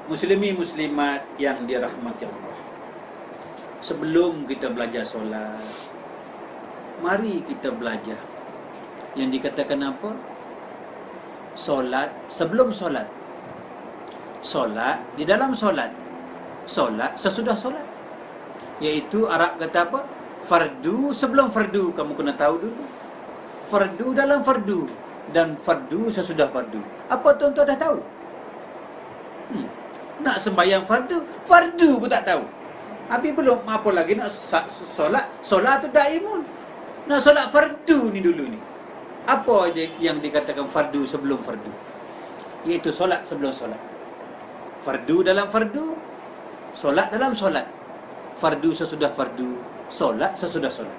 Muslimi muslimat yang dirahmati Allah, sebelum kita belajar solat, mari kita belajar yang dikatakan apa? Solat sebelum solat, solat di dalam solat, solat sesudah solat. Iaitu Arab kata apa? Fardu sebelum fardu. Kamu kena tahu dulu fardu dalam fardu dan fardu sesudah fardu. Apa tuan-tuan dah tahu? Nak sembahyang fardu, fardu pun tak tahu. Habis belum apa lagi nak solat. Solat tu daimun. Nak solat fardu ni dulu ni. Apa aja yang dikatakan fardu sebelum fardu? Iaitu solat sebelum solat. Fardu dalam fardu, solat dalam solat. Fardu sesudah fardu, solat sesudah solat.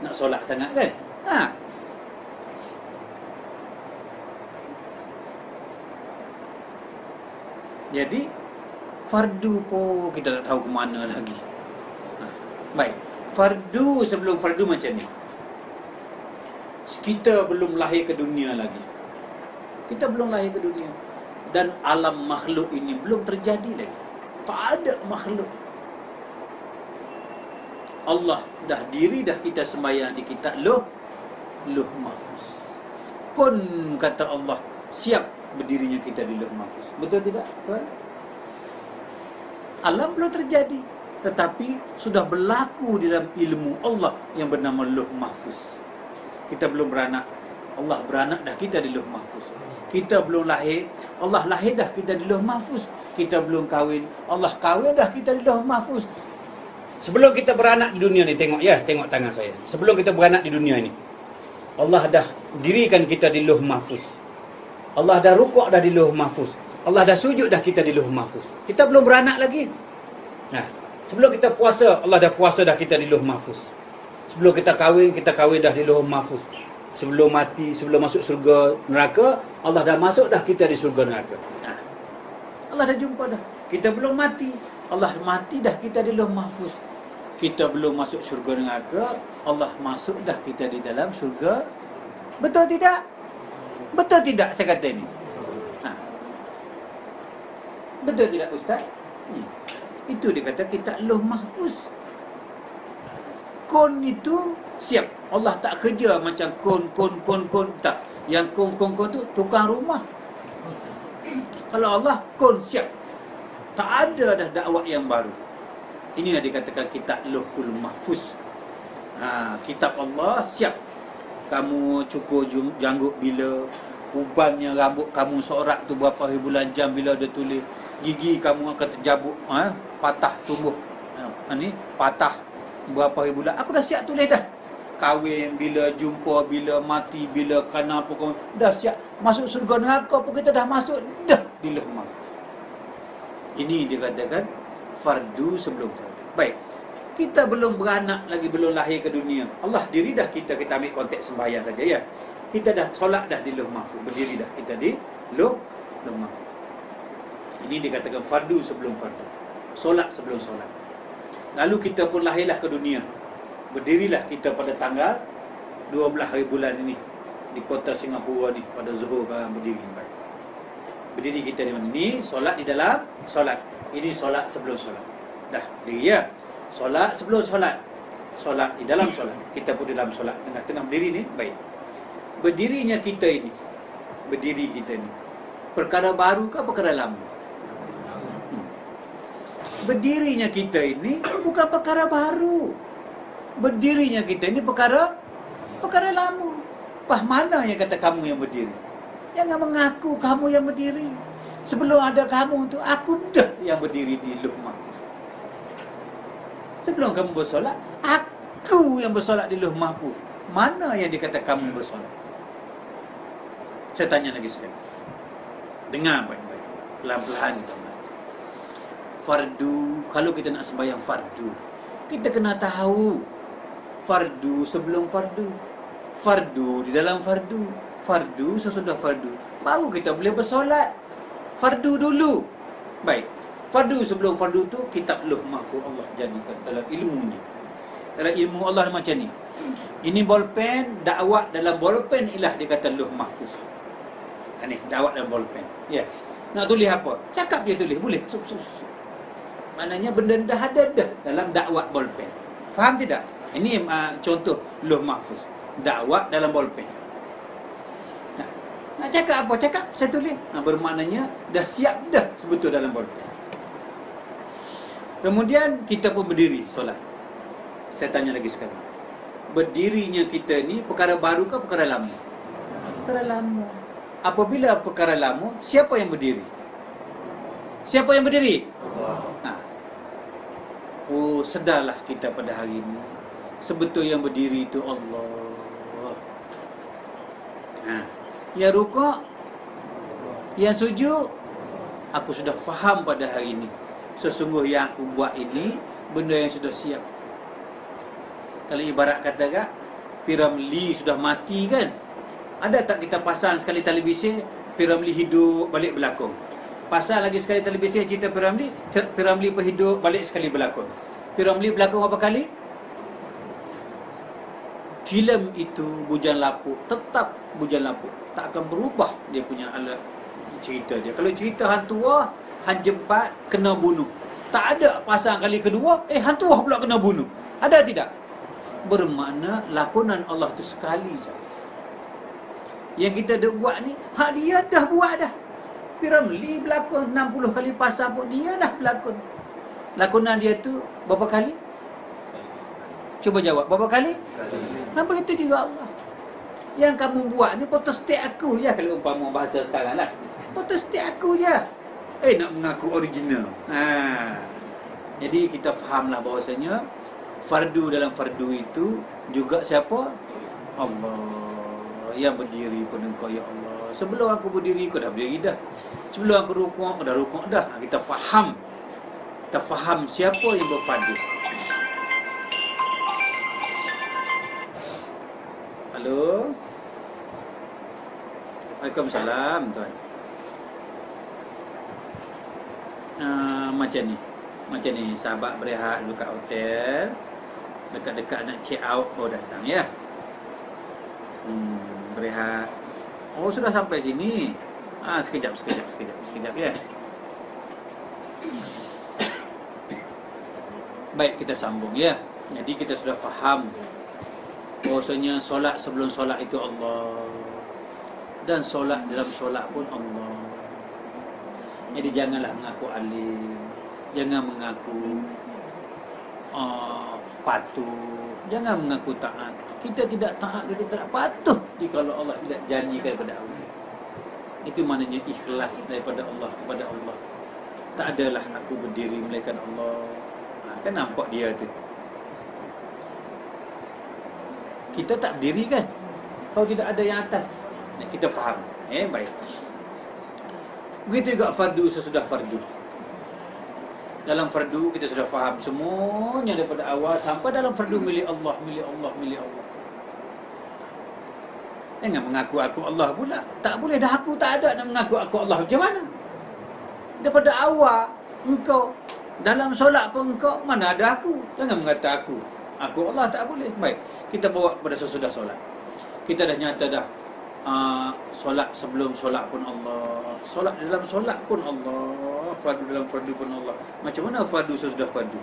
Nak solat sangat kan? Jadi fardu pun kita tak tahu ke mana lagi. Baik, fardu sebelum fardu macam ni. Kita belum lahir ke dunia lagi. Kita belum lahir ke dunia. Dan alam makhluk ini belum terjadi lagi. Tak ada makhluk. Allah dah diri dah kita sembahyang di kitab Luh Mahfuz. Kun kata Allah, siap berdirinya kita di Luh Mahfuz. Betul tidak, tuan? Alam belum terjadi, tetapi sudah berlaku di dalam ilmu Allah yang bernama Luh Mahfuz. Kita belum beranak, Allah beranak dah kita di Luh Mahfuz. Kita belum lahir, Allah lahir dah kita di Luh Mahfuz. Kita belum kahwin, Allah kahwin dah kita di Luh Mahfuz. Sebelum kita beranak di dunia ni, tengok tangan saya. Sebelum kita beranak di dunia ni, Allah dah dirikan kita di Luh Mahfuz. Allah dah rukuk dah di Luh Mahfuz. Allah dah sujud dah kita di Luh Mahfuz. Kita belum beranak lagi. Sebelum kita puasa, Allah dah puasa dah kita di Luh Mahfuz. Sebelum kita kahwin dah di Luh Mahfuz. Sebelum mati, sebelum masuk surga neraka, Allah dah masuk dah kita di surga neraka. Allah dah jumpa dah. Kita belum mati, Allah mati dah kita di Luh Mahfuz. Kita belum masuk surga neraka, Allah masuk dah kita di dalam surga. Betul tidak? Betul tidak saya kata ini? Betul tidak Ustaz? Itu dia kata kita Luh Mahfuz. Kun itu siap. Allah tak kerja macam kun tak. Yang kun tu tukang rumah. Kalau Allah kun siap. Tak ada dah dakwah yang baru. Inilah dikatakan kitab Luhul Mahfuz. Kitab Allah siap. Kamu cukur janggut bila, ubannya rambut kamu sorak tu berapa hari bulan jam bila dia tulis. Gigi kamu akan terjabuk, patah tumbuh. Patah berapa hari bulan. Aku dah siap tulis dah. Kahwin bila, jumpa bila, mati bila, kerana apa kau dah siap. Masuk surga neraka pun kita dah masuk dah di Luh Mahfuz. Ini dikatakan fardu sebelum fardu. Baik. Kita belum beranak lagi, belum lahir ke dunia. Allah diri dah kita ambil konteks sembahyang saja ya. Kita dah solat dah di Luh Mahfuz, berdiri dah kita di Luh Mahfuz. Ini dikatakan fardu sebelum fardu. Solat sebelum solat. Lalu kita pun lahirlah ke dunia. Berdirilah kita pada tanggal 12 hari bulan ini di kota Singapura ni pada zuhur kan berdiri. Baik. Berdiri kita di mana? Ini solat di dalam solat. Ini solat sebelum solat. Dah, diri ya. Solat sebelum solat. Solat di dalam solat. Kita pun di dalam solat. Tengah-tengah berdiri ni, baik. Berdirinya kita ini, berdiri kita ini, perkara baru ke perkara lama? Berdirinya kita ini bukan perkara baru. Berdirinya kita ini perkara lama. Mana yang kata kamu yang berdiri? Jangan mengaku kamu yang berdiri. Sebelum ada kamu tu, aku dah yang berdiri di Luh Mahfuz. Sebelum kamu bersolat, aku yang bersolat di Luh Mahfuz. Mana yang dikata kamu bersolat? Saya tanya lagi sekali. Dengar baik-baik. Pelan-pelan kita belajar. Fardu, kalau kita nak sembahyang fardu, kita kena tahu fardu sebelum fardu, fardu di dalam fardu, fardu sesudah fardu. Baru kita boleh bersolat. Fardu dulu. Baik. Fardu sebelum fardu tu kitab Luh Mahfuz Allah jadikan dalam ilmunya. Dalam ilmu Allah macam ni. Ini bolpen, dakwah dalam bolpen ialah dia kata Luh Mahfuz. Ini dakwah dalam bolpen. Ya. Nak tulis apa? Cakap je tulis, boleh. Maknanya benda dah ada dah dalam dakwah bolpen. Faham tidak? Ini contoh Lauh Mahfuz. Dakwah dalam bolpen. Nak cakap apa? Cakap, saya tulis. Bermaknanya dah siap dah sebetul dalam bolpen. Kemudian kita pun berdiri solat. Saya tanya lagi sekarang. Berdirinya kita ni perkara baru ke perkara lama? Perkara lama. Apabila perkara lama, siapa yang berdiri? Siapa yang berdiri? Oh, sedarlah kita pada hari ini. Sebetul yang berdiri itu Allah. Yang rukuk, yang sujud, aku sudah faham pada hari ini. Sesungguh yang aku buat ini benda yang sudah siap. Kalau ibarat kata kak, Piramli sudah mati kan? Ada tak kita pasang sekali televisi, Piramli hidup balik berlakon? Pasang lagi sekali televisi cerita Piramli, Piramli pun hidup balik sekali berlakon. Piramli berlakon berapa kali? Filem itu Bujang Lapuk, tetap Bujang Lapuk. Tak akan berubah dia punya alat cerita dia. Kalau cerita hantu wah, Han Jempat kena bunuh. Tak ada pasang kali kedua, hantu wah pula kena bunuh. Ada tidak? Bermakna lakonan Allah tu sekali saja. Yang kita dah buat ni, hak dia dah buat dah. Piramli berlakon 60 kali pasang pun dia dah berlakon. Lakonan dia tu berapa kali? Cuba jawab, berapa kali? Sekali. Begitu juga Allah. Yang kamu buat ni photostat aku je, kalau umpama bahasa sekarang lah. Photostat aku je. Nak mengaku original. Jadi kita fahamlah bahawasanya fardu dalam fardu itu juga siapa? Allah. Yang berdiri pun engkau ya Allah. Sebelum aku berdiri, kau dah berdiri dah. Sebelum aku rukuk, kau dah rukuk dah. Kita faham. Kita faham siapa yang berfardu. Halo. Waalaikumsalam tuan. Macam ni sahabat berehat dulu kat hotel. Dekat-dekat nak check out baru datang ya. Berehat. Oh, sudah sampai sini. Sekejap ya. Baik, kita sambung ya. Jadi kita sudah faham bahwasanya solat sebelum solat itu Allah, dan solat dalam solat pun Allah. Jadi janganlah mengaku alim, jangan mengaku patuh, jangan mengaku taat. Kita tidak taat, kita tidak patuh jikalau Allah tidak janjikan kepada Allah. Itu maknanya ikhlas daripada Allah kepada Allah. Tak adalah aku berdiri melainkan Allah. Kan nampak dia tu. Kita tak berdiri kan? Kalau tidak ada yang atas. Kita faham. Baik. Begitu juga fardu sesudah fardu. Dalam fardu kita sudah faham semuanya daripada awal sampai dalam fardu milik Allah, milik Allah, milik Allah. Jangan mengaku aku Allah pula. Tak boleh dah, aku tak ada nak mengaku aku Allah. Macam mana? Daripada awal engkau dalam solat pun engkau, mana ada aku? Jangan mengata aku Allah, tak boleh. Baik, kita bawa pada sesudah solat. Kita dah nyata dah solat sebelum solat pun Allah, solat dalam solat pun Allah, fardu dalam fardu pun Allah. Macam mana fardu sesudah fardu?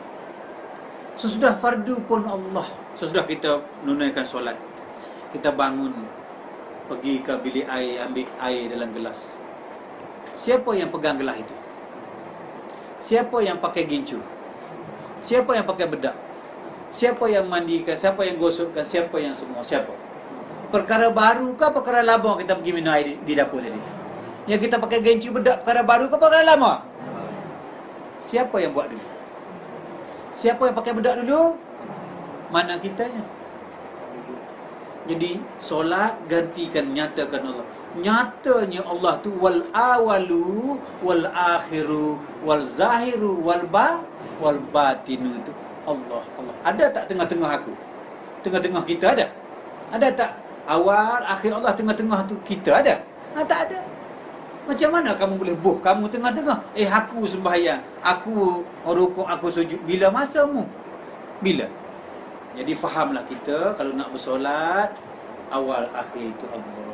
Sesudah fardu pun Allah. Sesudah kita menunaikan solat, kita bangun, pergi ke bilik air, ambil air dalam gelas. Siapa yang pegang gelas itu? Siapa yang pakai gincu? Siapa yang pakai bedak? Siapa yang mandikan? Siapa yang gosokkan? Siapa yang semua? Siapa? Perkara baru ke perkara lama kita pergi minum air di dapur tadi? Yang kita pakai gincu bedak, perkara baru ke perkara lama? Siapa yang buat dulu? Siapa yang pakai bedak dulu? Mana kitanya? Jadi solat gantikan, nyatakan Allah. Nyatanya Allah tu wal awalu wal akhiru wal zahiru wal batinu itu Allah. Ada tak tengah-tengah aku? Tengah-tengah kita ada? Ada tak awal akhir Allah tengah-tengah tu kita ada? Tak ada. Macam mana kamu boleh kamu tengah-tengah? Aku sembahyang, aku rukuk, aku sujud. Bila masamu? Bila? Jadi fahamlah kita kalau nak bersolat, awal akhir itu Allah.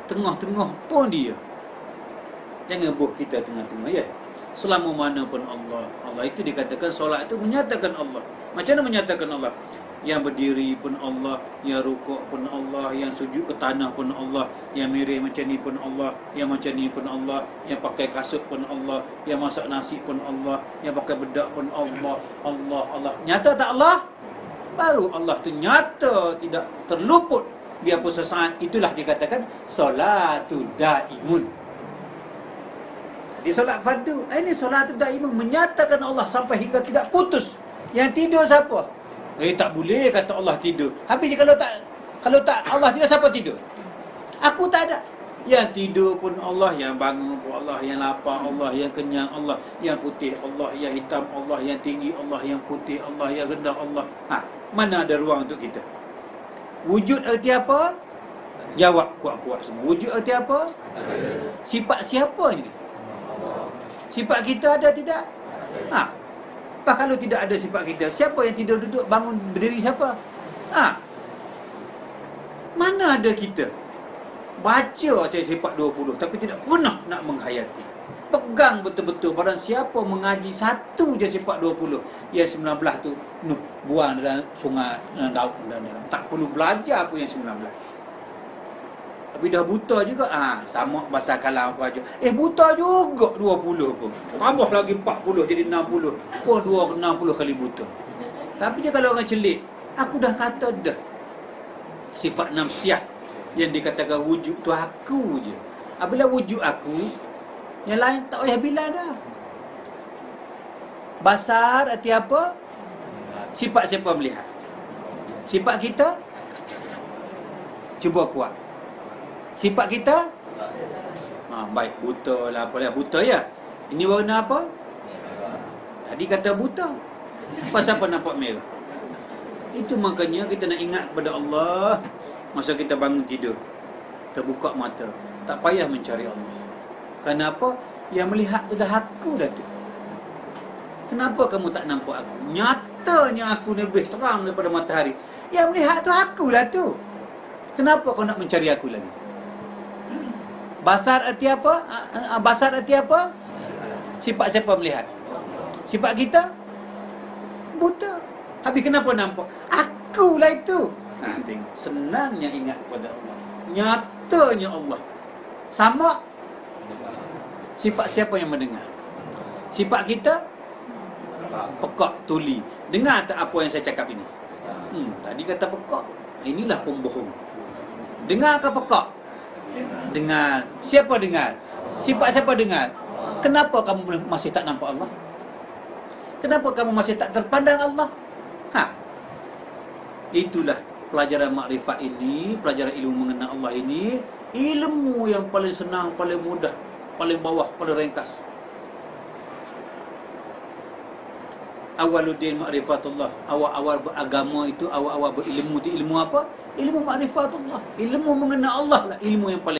Tengah-tengah pun dia. Jangan buh kita tengah-tengah, ya. Selama mana pun Allah itu dikatakan solat itu menyatakan Allah. Macam mana menyatakan Allah? Yang berdiri pun Allah, yang rukuk pun Allah, yang sujud ke tanah pun Allah, yang mirih macam ni pun Allah, yang macam ni pun Allah, yang pakai kasut pun Allah, yang masak nasi pun Allah, yang pakai bedak pun Allah. Allah. Nyata tak Allah? Baru Allah tu nyata, tidak terluput biarpun sesaat. Itulah dikatakan solatul daimun. Di solat fardu, ini solatul daimun, menyatakan Allah sampai hingga tidak putus. Yang tidur siapa? Tak boleh kata Allah tidur. Habis kalau tak Allah tidur, siapa tidur? Aku tak ada. Yang tidur pun Allah, yang bangun pun Allah, yang lapar Allah, yang kenyang Allah, yang putih Allah, yang hitam Allah, yang tinggi Allah, yang putih Allah, yang rendah Allah. Mana ada ruang untuk kita? Wujud erti apa? Jawab kuat-kuat semua. Wujud erti apa? Sifat siapa ni? Sifat kita ada tidak? Kalau tidak ada sifat kita, siapa yang tidur duduk, bangun berdiri siapa? Mana ada kita baca macam sifat 20 tapi tidak pernah nak menghayati. Pegang betul-betul, barang siapa mengaji satu je sifat 20, yang 19 tu buang dalam sungai, dalam. Tak perlu belajar apa yang 19. Tapi dah buta juga, sama bahasa kalam apa aja. Buta juga 20 pun. Tambah lagi 40 jadi 60. Pun 60 kali buta. Tapi je kalau orang celik, aku dah kata dah. Sifat nafsiah yang dikatakan wujud tu aku je. Apabila wujud aku, yang lain tak payah bilang dah. Basar arti apa? Sifat siapa melihat? Sifat kita? Cuba kuat. Sifat kita? Baik, buta lah, apalah, buta ya. Ini warna apa? Tadi kata buta. Pasal apa nampak merah? Itu makanya kita nak ingat kepada Allah masa kita bangun tidur. Terbuka mata. Tak payah mencari Allah. Kenapa? Yang melihat tu dah aku dah tu. Kenapa kamu tak nampak aku? Nyatanya aku lebih terang daripada matahari. Yang melihat tu aku dah tu. Kenapa kau nak mencari aku lagi? Basar arti apa? Basar arti apa? Sifat siapa melihat? Sifat kita? Buta. Habis kenapa nampak? Akulah itu. Tengok. Senangnya ingat kepada Allah. Nyatanya Allah. Sama. Sifat siapa yang mendengar? Sifat kita? Pekak, tuli. Dengar tak apa yang saya cakap ini? Tadi kata pekak. Inilah pembohong. Dengar ke pekak? Dengar. Siapa dengar? Sifat siapa dengar? Kenapa kamu masih tak nampak Allah? Kenapa kamu masih tak terpandang Allah? Itulah pelajaran makrifat ini, pelajaran ilmu mengenal Allah ini, ilmu yang paling senang, paling mudah, paling bawah, paling ringkas. Awaluddin ma'rifatullah. Awal-awal beragama itu, awal-awal berilmu itu ilmu apa? Ilmu ma'rifatullah. Ilmu mengenal Allah lah ilmu yang paling